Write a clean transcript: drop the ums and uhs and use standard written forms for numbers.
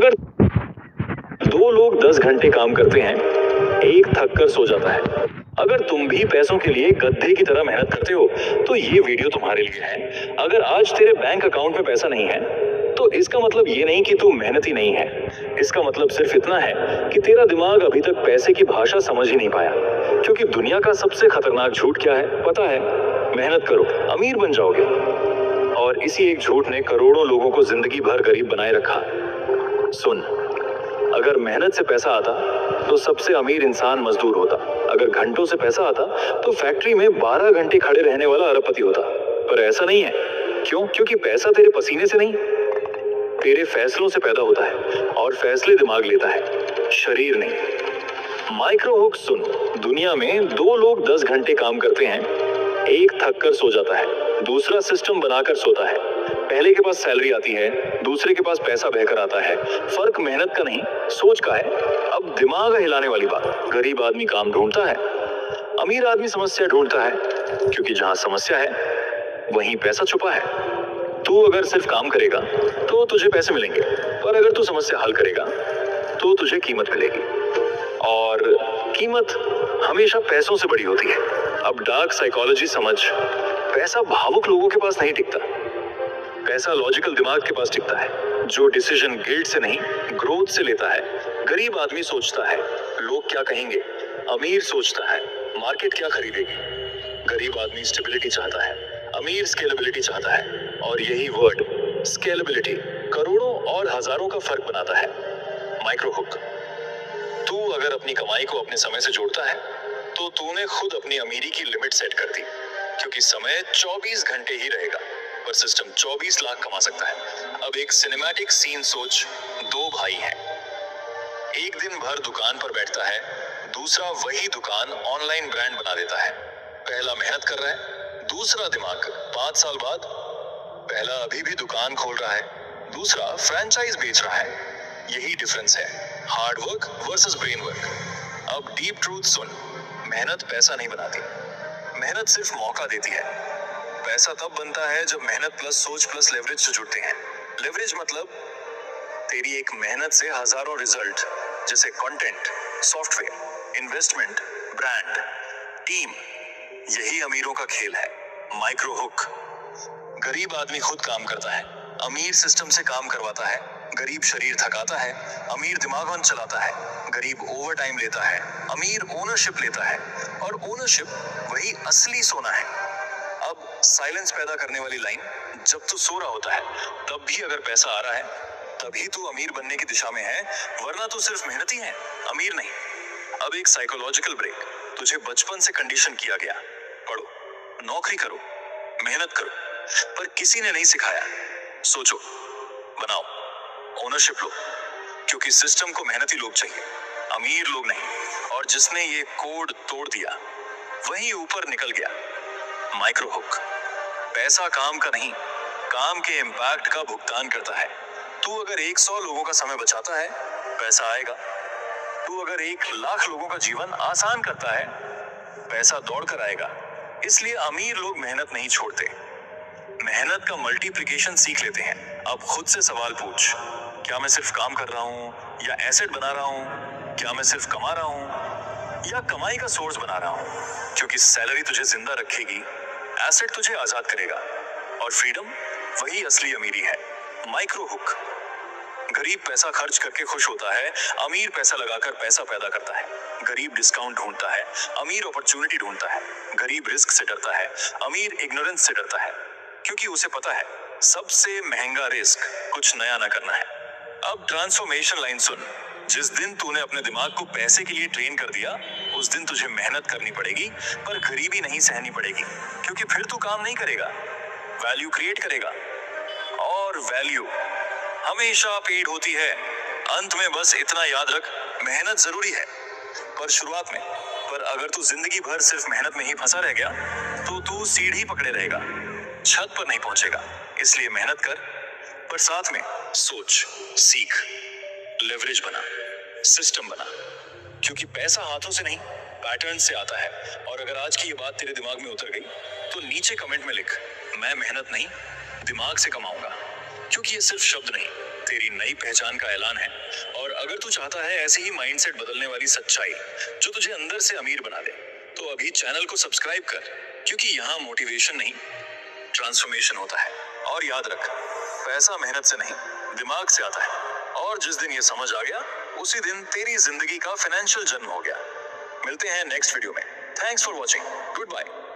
अगर दो लोग 10 घंटे काम करते हैं, एक थक कर सो जाता है। अगर तुम भी पैसों के लिए गधे की तरह मेहनत करते हो तो ये वीडियो तुम्हारे लिए है। अगर आज तेरे बैंक अकाउंट में पैसा नहीं है तो इसका मतलब ये नहीं कि तू मेहनती नहीं है। इसका मतलब सिर्फ इतना है कि तेरा दिमाग अभी तक पैसे की भाषा समझ ही नहीं पाया। क्योंकि दुनिया का सबसे खतरनाक झूठ क्या है पता है? मेहनत करो अमीर बन जाओगे। और इसी एक झूठ ने करोड़ों लोगों को जिंदगी भर गरीब बनाए रखा। सुन, अगर मेहनत से पैसा आता तो सबसे अमीर इंसान मजदूर होता। अगर घंटों से पैसा आता तो फैक्ट्री में 12 घंटे खड़े रहने वाला अरबपति होता। पर ऐसा नहीं है। क्यों? क्योंकि पैसा तेरे पसीने से नहीं, तेरे फैसलों से पैदा होता है। और फैसले दिमाग लेता है, शरीर नहीं। माइक्रो हुक सुन, दुनिया में दो लोग 10 घंटे काम करते हैं, एक थक कर सो जाता है, दूसरा सिस्टम बनाकर सोता है। पहले के पास सैलरी आती है, दूसरे के पास पैसा बहकर आता है। फर्क मेहनत का नहीं, सोच का है। अब दिमाग हिलाने वाली बात, गरीब आदमी काम ढूंढता है, अमीर आदमी समस्या ढूंढता है। क्योंकि जहां समस्या है वहीं पैसा छुपा है। तू अगर सिर्फ काम करेगा तो तुझे पैसे मिलेंगे, पर अगर तू समस्या हल करेगा तो तुझे कीमत मिलेगी। और कीमत हमेशा पैसों से बड़ी होती है। अब डार्क साइकोलॉजी समझ, पैसा भावुक लोगों के पास नहीं टिकता, पैसा लॉजिकल दिमाग के पास टिकता है, जो डिसीजन गिल्ट से नहीं ग्रोथ से लेता है। गरीब आदमी सोचता है लोग क्या कहेंगे, अमीर सोचता है मार्केट क्या खरीदेगी। गरीब आदमी स्टेबिलिटी चाहता है, अमीर स्केलेबिलिटी चाहता है। और यही वर्ड स्केलेबिलिटी करोड़ों और हजारों का फर्क बनाता है। माइक्रो हुक, तू अगर अपनी कमाई को अपने समय से जोड़ता है तो तूने खुद अपनी अमीरी की लिमिट सेट कर दी। क्योंकि समय 24 घंटे ही रहेगा, पर सिस्टम 24 लाख कमा सकता है। अब एक सिनेमैटिक सीन सोच, दो भाई हैं, एक दिन भर दुकान पर बैठता है, दूसरा वही दुकान ऑनलाइन ब्रांड बना देता है। पहला मेहनत कर रहा है, दूसरा दिमाग। 5 साल बाद पहला अभी भी दुकान खोल रहा है, दूसरा फ्रैंचाइज बेच रहा है। यही डिफरेंस है, hard work versus brain work. अब डीप ट्रूथ सुन, मेहनत पैसा नहीं बनाती, मेहनत सिर्फ मौका देती है। पैसा तब बनता है जब मेहनत प्लस सोच प्लस लेवरेज से जुड़ते हैं। लेवरेज मतलब तेरी एक मेहनत से हजारों रिजल्ट, जैसे content, software, investment, brand, team. यही अमीरों का खेल है। माइक्रो हुक, गरीब आदमी खुद काम करता है, अमीर सिस्टम से काम करवाता है। गरीब शरीर थकाता है, अमीर दिमाग ऑन चलाता है। गरीब ओवर टाइम लेता है, अमीर ओनरशिप लेता है। और ओनरशिप वही असली सोना है। अब साइलेंस पैदा करने वाली लाइन, जब तू सो रहा होता है तब भी अगर पैसा आ रहा है तभी तू अमीर बनने की दिशा में है, वरना तू सिर्फ मेहनती है, अमीर नहीं। अब एक साइकोलॉजिकल ब्रेक, तुझे बचपन से कंडीशन किया गया, पढ़ो, नौकरी करो, मेहनत करो, पर किसी ने नहीं सिखाया सोचो, बनाओ, ओनरशिप लो। क्योंकि सिस्टम को मेहनती लोग चाहिए, अमीर लोग नहीं। और जिसने ये कोड तोड़ दिया वही ऊपर निकल गया। माइक्रो हुक, पैसा काम का नहीं, काम के इम्पैक्ट का भुगतान करता है। तू अगर 100 लोगों का समय बचाता है, पैसा आएगा। तू अगर 1,00,000 लोगों का जीवन आसान करता है, पैसा दौड़ कर आएगा। इसलिए अमीर लोग मेहनत नहीं छोड़ते, मेहनत का मल्टीप्लिकेशन सीख लेते हैं। अब खुद से सवाल पूछ, क्या मैं सिर्फ काम कर रहा हूँ या एसेट बना रहा हूँ? क्या मैं सिर्फ कमा रहा हूँ या कमाई का सोर्स बना रहा हूँ? क्योंकि सैलरी तुझे जिंदा रखेगी, एसेट तुझे आजाद करेगा, और फ्रीडम वही असली अमीरी है। माइक्रो हुक, गरीब पैसा खर्च करके खुश होता है, अमीर पैसा लगाकर पैसा पैदा करता है। गरीब डिस्काउंट ढूंढता है, अमीर अपॉर्चुनिटी ढूंढता है। गरीब रिस्क से डरता है, अमीर इग्नोरेंस से डरता है। क्योंकि उसे पता है सबसे महंगा रिस्क कुछ नया ना करना है। अब ट्रांसफॉर्मेशन लाइन सुन, जिस दिन तूने अपने दिमाग को पैसे के लिए ट्रेन कर दिया, उस दिन तुझे मेहनत करनी पड़ेगी, पर गरीबी नहीं सहनी पड़ेगी। क्योंकि फिर तू काम नहीं करेगा, वैल्यू क्रिएट करेगा। और वैल्यू हमेशा पेड होती है। अंत में बस इतना याद रख, मेहनत जरूरी है पर शुरुआत में। पर अगर तू जिंदगी भर सिर्फ मेहनत में ही फंसा रह गया तो तू सीढ़ी पकड़े रहेगा, छत पर नहीं पहुंचेगा। इसलिए मेहनत कर, पर साथ में सोच, सीख, लेवरेज बना, सिस्टम बना। क्योंकि पैसा हाथों से नहीं, पैटर्न से आता है। और अगर आज की ये बात तेरे दिमाग में उतर गई तो नीचे कमेंट में लिख, मैं मेहनत नहीं दिमाग से कमाऊंगा। क्योंकि ये सिर्फ शब्द नहीं, तेरी नई पहचान का ऐलान है। और अगर तू चाहता है ऐसी ही माइंडसेट बदलने वाली सच्चाई जो तुझे अंदर से अमीर बना दे, तो अभी चैनल को सब्सक्राइब कर, क्योंकि यहाँ मोटिवेशन नहीं, ट्रांसफॉर्मेशन होता है। और याद रख, पैसा मेहनत से नहीं, दिमाग से आता है। और जिस दिन ये समझ आ गया, उसी दिन तेरी जिंदगी का फाइनेंशियल जन्म हो गया। मिलते हैं नेक्स्ट वीडियो में। Thanks for watching. Good bye.